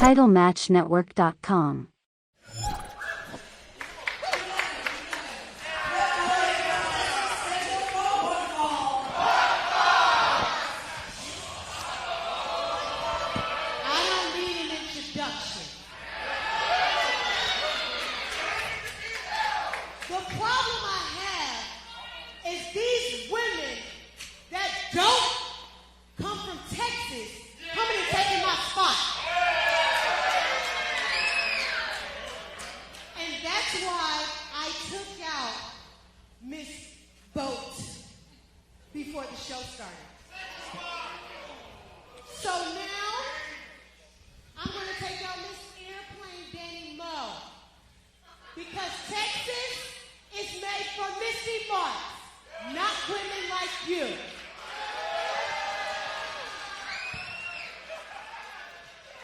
TitleMatchNetwork.com. Before the show started. So now, I'm going to take out Miss Airplane Dani Moe. Because Texas is made for Misty Marks, not women like you.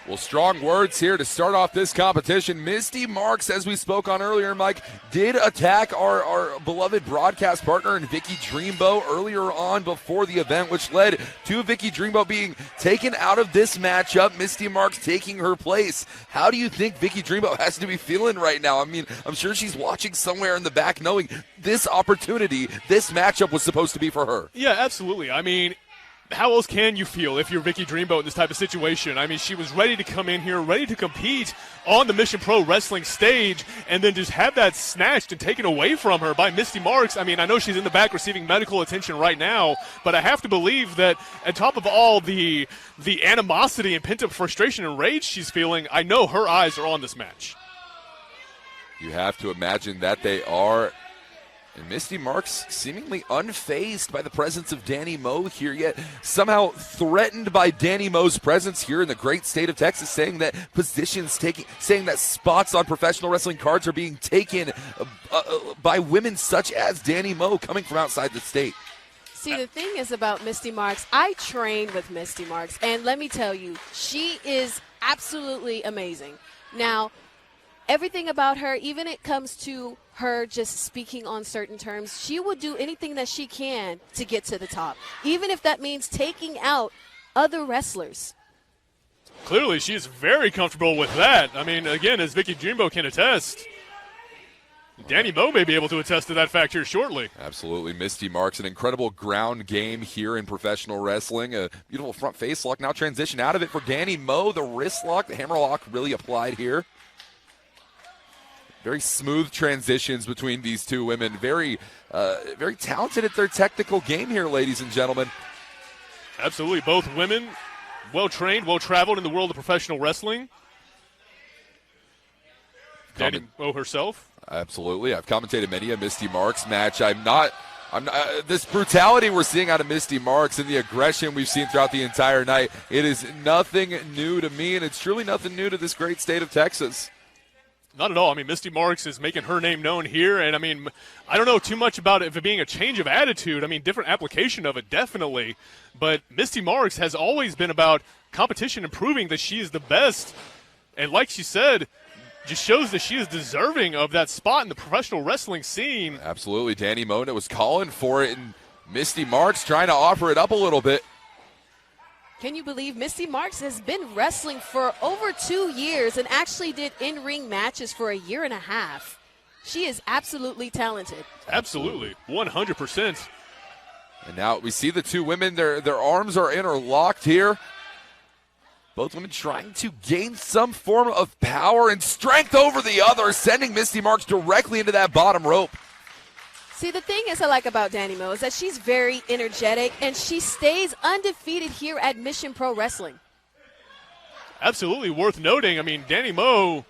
Well, strong words here to start off this competition. Misty Marks, as we spoke on earlier, Mike, did attack our beloved broadcast partner in Vicky Dreamboat earlier on before the event, which led to Vicky Dreamboat being taken out of this matchup, Misty Marks taking her place. How do you think Vicky Dreamboat has to be feeling right now? I mean, I'm sure she's watching somewhere in the back knowing this opportunity, this matchup was supposed to be for her. Yeah, absolutely. I mean, how else can you feel if you're Vicky Dreamboat in this type of situation? I mean, she was ready to come in here, ready to compete on the Mission Pro Wrestling stage, and then just have that snatched and taken away from her by Misty Marks. I mean, I know she's in the back receiving medical attention right now, but I have to believe that on top of all the animosity and pent-up frustration and rage she's feeling, I know her eyes are on this match. You have to imagine that they are. And Misty Marks seemingly unfazed by the presence of Dani Moe here, yet somehow threatened by Dani Moe's presence here in the great state of Texas, saying that saying that spots on professional wrestling cards are being taken by women such as Dani Moe coming from outside the state. See, the thing is about Misty Marks, I trained with Misty Marks, and let me tell you, she is absolutely amazing. Now, everything about her, even it comes to her just speaking on certain terms, she will do anything that she can to get to the top, even if that means taking out other wrestlers. Clearly, she's very comfortable with that. I mean, again, as Vicky Dreamboat can attest, Dani Moe may be able to attest to that fact here shortly. Absolutely. Misty Marks, an incredible ground game here in professional wrestling. A beautiful front face lock. Now transition out of it for Dani Moe. The wrist lock, the hammer lock really applied here. Very smooth transitions between these two women. Very talented at their technical game here, ladies and gentlemen. Absolutely. Both women, well-trained, well-traveled in the world of professional wrestling. Dani Moe herself. Absolutely. I've commentated many a Misty Marks match. I'm not this brutality we're seeing out of Misty Marks and the aggression we've seen throughout the entire night, it is nothing new to me, and it's truly nothing new to this great state of Texas. Not at all. I mean, Misty Marks is making her name known here, and I mean, I don't know too much about it being a change of attitude. I mean, different application of it, definitely. But Misty Marks has always been about competition and proving that she is the best. And like she said, just shows that she is deserving of that spot in the professional wrestling scene. Absolutely. Dani Moe was calling for it, and Misty Marks trying to offer it up a little bit. Can you believe Misty Marks has been wrestling for over 2 years and actually did in-ring matches for a year and a half? She is absolutely talented. Absolutely, 100%. And now we see the two women, their arms are interlocked here. Both women trying to gain some form of power and strength over the other, sending Misty Marks directly into that bottom rope. See, the thing is I like about Dani Moe is that she's very energetic, and she stays undefeated here at Mission Pro Wrestling. Absolutely worth noting. I mean, Dani Moe,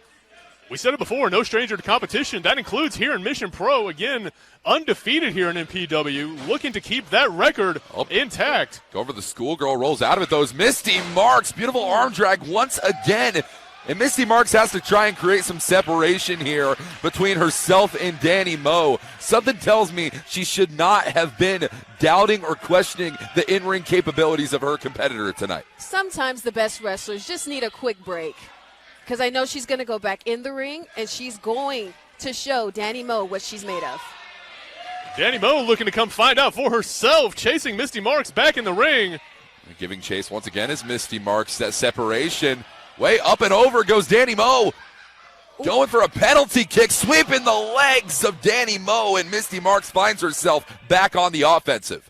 we said it before, no stranger to competition. That includes here in Mission Pro. Again, undefeated here in MPW, looking to keep that record intact. Go over the schoolgirl, rolls out of it, those Misty Marks. Beautiful arm drag once again. And Misty Marks has to try and create some separation here between herself and Dani Moe. Something tells me she should not have been doubting or questioning the in-ring capabilities of her competitor tonight. Sometimes the best wrestlers just need a quick break, because I know she's going to go back in the ring, and she's going to show Dani Moe what she's made of. Dani Moe looking to come find out for herself, chasing Misty Marks back in the ring. Giving chase once again is Misty Marks. That separation. Way up and over goes Dani Moe. Going for a penalty kick, sweeping the legs of Dani Moe, and Mystii Marks finds herself back on the offensive.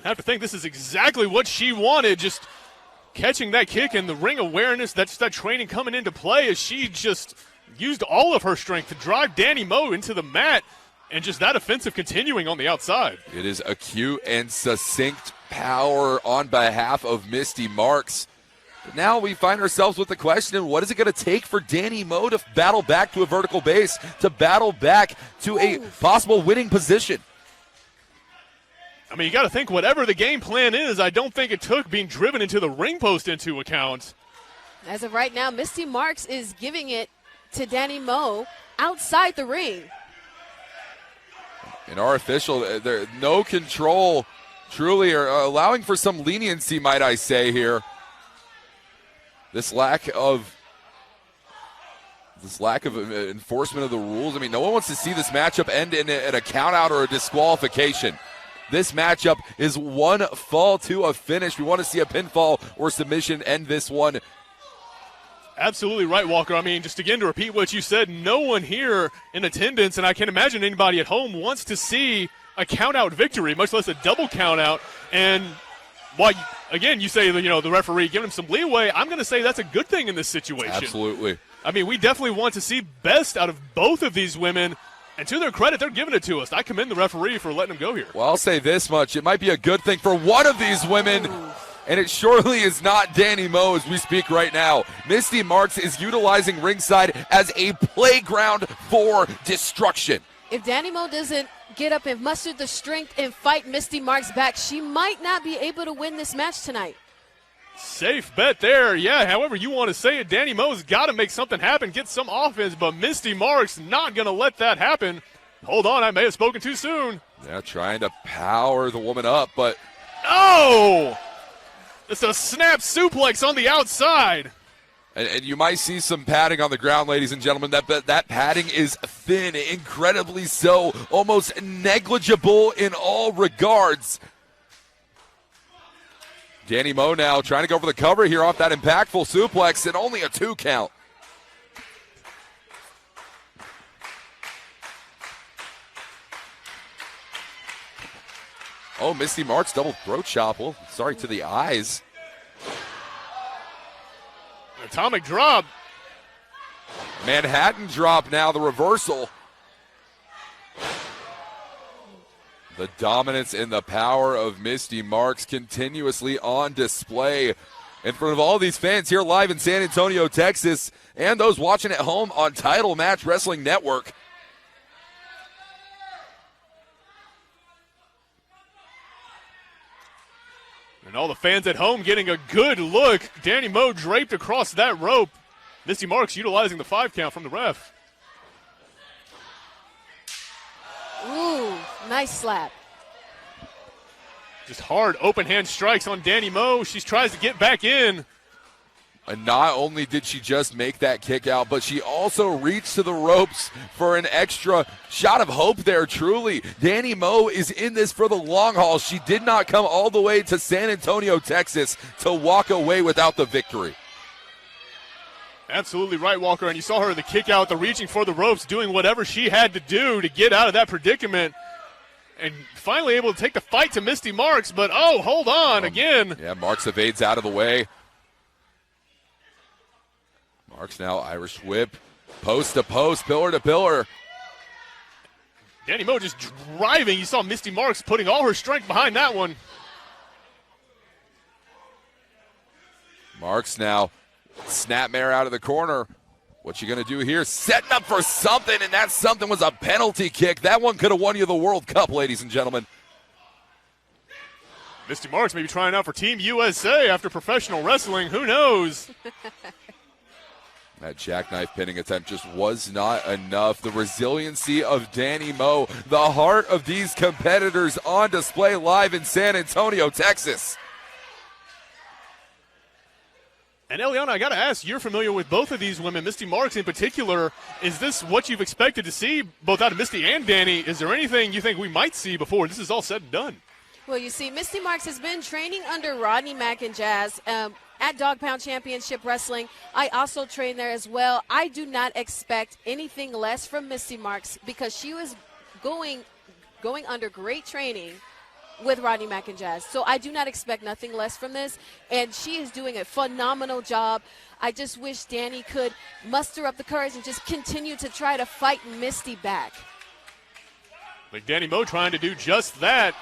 I have to think this is exactly what she wanted, just catching that kick and the ring awareness, that's that training coming into play as she just used all of her strength to drive Dani Moe into the mat, and just that offensive continuing on the outside. It is acute and succinct power on behalf of Mystii Marks. But now we find ourselves with the question, what is it going to take for Dani Moe to battle back to a vertical base, to battle back to a possible winning position? I mean, you got to think whatever the game plan is, I don't think it took being driven into the ring post into account. As of right now, Mystii Marks is giving it to Dani Moe outside the ring. And our official, there no control, truly, or allowing for some leniency, might I say here. This lack of enforcement of the rules. I mean, no one wants to see this matchup end in a count-out or a disqualification. This matchup is one fall to a finish. We want to see a pinfall or submission end this one. Absolutely right, Walker. I mean, just again to repeat what you said, no one here in attendance, and I can't imagine anybody at home wants to see a count-out victory, much less a double count-out. And while, again, you say, the referee giving him some leeway, I'm going to say that's a good thing in this situation. Absolutely. I mean, we definitely want to see best out of both of these women, and to their credit, they're giving it to us. I commend the referee for letting them go here. Well, I'll say this much. It might be a good thing for one of these women, and it surely is not Dani Moe as we speak right now. Mystii Marks is utilizing Ringside as a playground for destruction. If Dani Moe doesn't get up and muster the strength and fight Mystii Marks back, she might not be able to win this match tonight. Safe bet there. Yeah, however you want to say it, Dani Moe's got to make something happen, get some offense, but Mystii Marks not going to let that happen. Hold on, I may have spoken too soon. Yeah, trying to power the woman up, but... Oh! It's a snap suplex on the outside. And you might see some padding on the ground, ladies and gentlemen. That padding is thin, incredibly so, almost negligible in all regards. Dani Moe now trying to go for the cover here off that impactful suplex, and only a 2 count. Oh, Mystii Marks double throat chop. Well, sorry to the eyes. Atomic drop. Manhattan drop now, the reversal. The dominance and the power of Mystii Marks continuously on display in front of all these fans here live in San Antonio, Texas, and those watching at home on Title Match Wrestling Network. And all the fans at home getting a good look. Dani Moe draped across that rope. Mystii Marks utilizing the 5 count from the ref. Ooh, nice slap. Just hard open hand strikes on Dani Moe. She tries to get back in. And not only did she just make that kick out, but she also reached to the ropes for an extra shot of hope there, truly. Dani Moe is in this for the long haul. She did not come all the way to San Antonio, Texas to walk away without the victory. Absolutely right, Walker. And you saw her the kick out, the reaching for the ropes, doing whatever she had to do to get out of that predicament. And finally able to take the fight to Mystii Marks, but oh, hold on again. Yeah, Marks evades out of the way. Marks now Irish whip, post to post, pillar to pillar. Dani Moe just driving. You saw Mystii Marks putting all her strength behind that one. Marks now snapmare out of the corner. What's she going to do here? Setting up for something, and that something was a penalty kick. That one could have won you the World Cup, ladies and gentlemen. Mystii Marks may be trying out for Team USA after professional wrestling. Who knows? That jackknife pinning attempt just was not enough. The resiliency of Dani Moe, the heart of these competitors on display live in San Antonio, Texas. And Eliana, I got to ask, you're familiar with both of these women, Mystii Marks in particular. Is this what you've expected to see both out of Misty and Dani? Is there anything you think we might see before this is all said and done? Well, you see, Misty Marks has been training under Rodney Mack and Jazz at Dog Pound Championship Wrestling. I also train there as well. I do not expect anything less from Misty Marks because she was going under great training with Rodney Mack and Jazz. So I do not expect nothing less from this, and she is doing a phenomenal job. I just wish Dani could muster up the courage and just continue to try to fight Misty back. Like Dani Moe trying to do just that,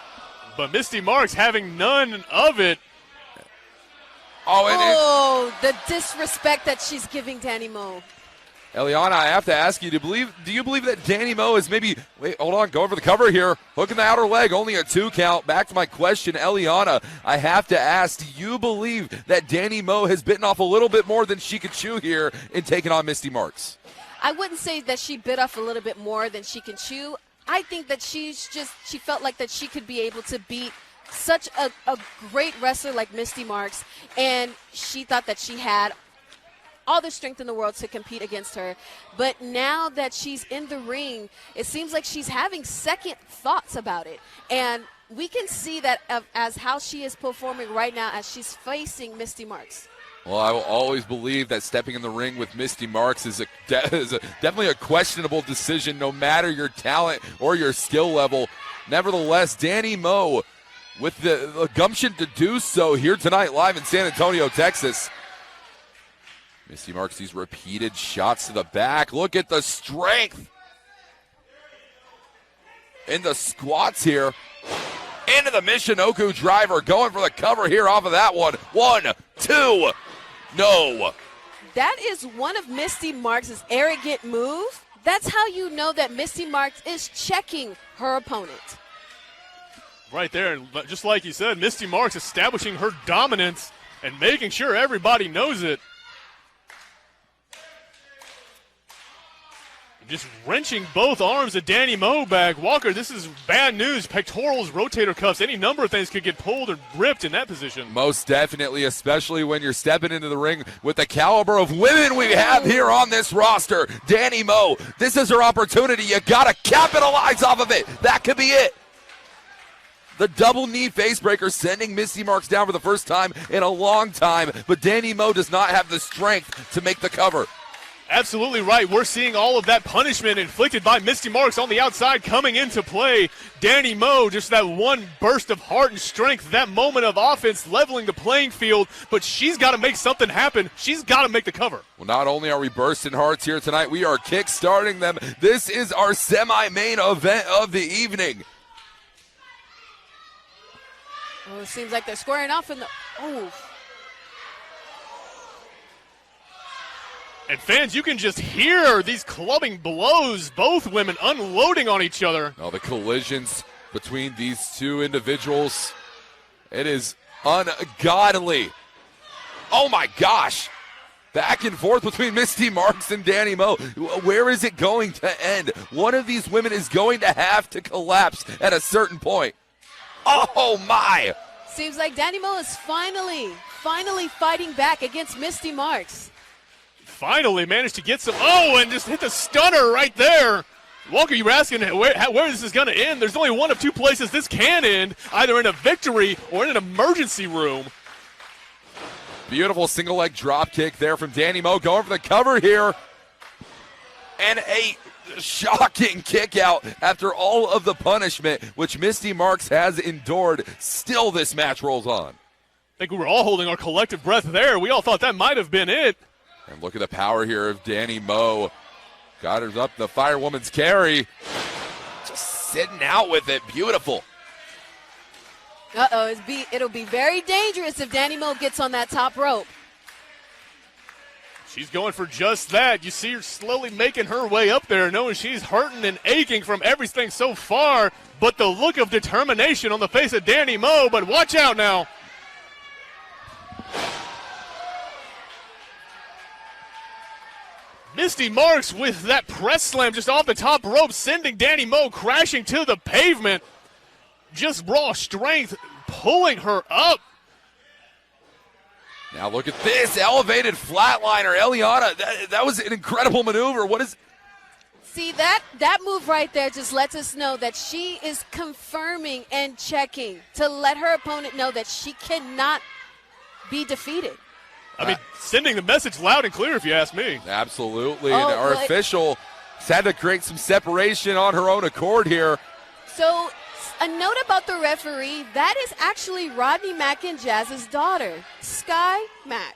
but Misty Marks having none of it. The disrespect that she's giving Dani Moe. Eliana, I have to ask you, do you believe that Dani Moe is maybe, wait, hold on, going for the cover here, hooking the outer leg, only a 2 count. Back to my question, Eliana, I have to ask, do you believe that Dani Moe has bitten off a little bit more than she could chew here in taking on Misty Marks? I wouldn't say that she bit off a little bit more than she can chew. I think that she felt like that she could be able to beat such a great wrestler like Misty Marks, and she thought that she had all the strength in the world to compete against her. But now that she's in the ring, it seems like she's having second thoughts about it. And we can see that as how she is performing right now as she's facing Misty Marks. Well, I will always believe that stepping in the ring with Misty Marks is definitely a questionable decision, no matter your talent or your skill level. Nevertheless, Dani Moe, with the gumption to do so here tonight live in San Antonio, Texas. Misty Marks, these repeated shots to the back. Look at the strength in the squats here. Into the Michinoku driver, going for the cover here off of that one. 1, 2, no. That is one of Misty Marks' arrogant move. That's how you know that Misty Marks is checking her opponent. Right there, and just like you said, Misty Marks establishing her dominance and making sure everybody knows it. Just wrenching both arms of Dani Moe back. Walker, this is bad news. Pectorals, rotator cuffs, any number of things could get pulled or ripped in that position. Most definitely, especially when you're stepping into the ring with the caliber of women we have here on this roster. Dani Moe, this is her opportunity. You got to capitalize off of it. That could be it. The double knee facebreaker sending Misty Marks down for the first time in a long time, but Dani Moe does not have the strength to make the cover. Absolutely right. We're seeing all of that punishment inflicted by Misty Marks on the outside coming into play. Dani Moe, just that one burst of heart and strength, that moment of offense leveling the playing field, but she's got to make something happen. She's got to make the cover. Well, not only are we bursting hearts here tonight, we are kick-starting them. This is our semi-main event of the evening. Oh, it seems like they're squaring off in the... Oh. And fans, you can just hear these clubbing blows, both women unloading on each other. Oh, the collisions between these two individuals, it is ungodly. Oh my gosh. Back and forth between Misty Marks and Dani Moe. Where is it going to end? One of these women is going to have to collapse at a certain point. Oh my. Seems like Dani Moe is finally fighting back against Misty Marks. Finally managed to get some, and just hit the stunner right there. Walker, you were asking where this is going to end. There's only one of 2 places this can end, either in a victory or in an emergency room. Beautiful single leg drop kick there from Dani Moe, going for the cover here. And a shocking kick out after all of the punishment which Misty Marks has endured. Still this match rolls on. I think we were all holding our collective breath there. We all thought that might have been it. And look at the power here of Dani Moe. Got her up the firewoman's carry. Just sitting out with it. Beautiful. Uh-oh, it'll be very dangerous if Dani Moe gets on that top rope. She's going for just that. You see her slowly making her way up there, knowing she's hurting and aching from everything so far. But the look of determination on the face of Dani Moe. But watch out now. Misty Marks with that press slam just off the top rope, sending Dani Moe crashing to the pavement. Just raw strength pulling her up. Now look at this elevated flatliner. Eliana, that was an incredible maneuver. What is... See, that move right there just lets us know that she is confirming and checking to let her opponent know that she cannot be defeated. I mean, sending the message loud and clear, if you ask me. Absolutely. Oh, and our official had to create some separation on her own accord here. So, a note about the referee, that is actually Rodney Mack and Jazz's daughter, Sky Mack.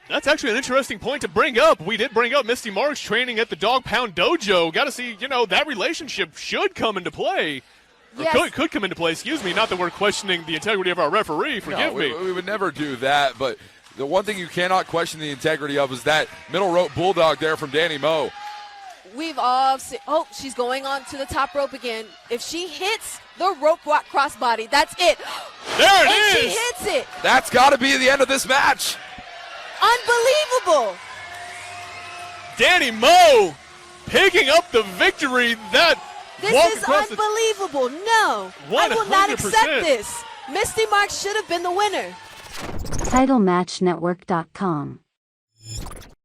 That's actually an interesting point to bring up. We did bring up Misty Marks training at the Dog Pound Dojo. Got to see, that relationship should come into play. Yes. Could come into play, excuse me. Not that we're questioning the integrity of our referee, forgive me. We would never do that, but the one thing you cannot question the integrity of is that middle rope bulldog there from Dani Moe. We've all seen, she's going on to the top rope again. If she hits the rope walk crossbody, that's it. There it and is. she hits it. That's got to be the end of this match. Unbelievable. Dani Moe picking up the victory. This is unbelievable. No, I will not 100%. accept this. Misty Marks should have been the winner. TitleMatchNetwork.com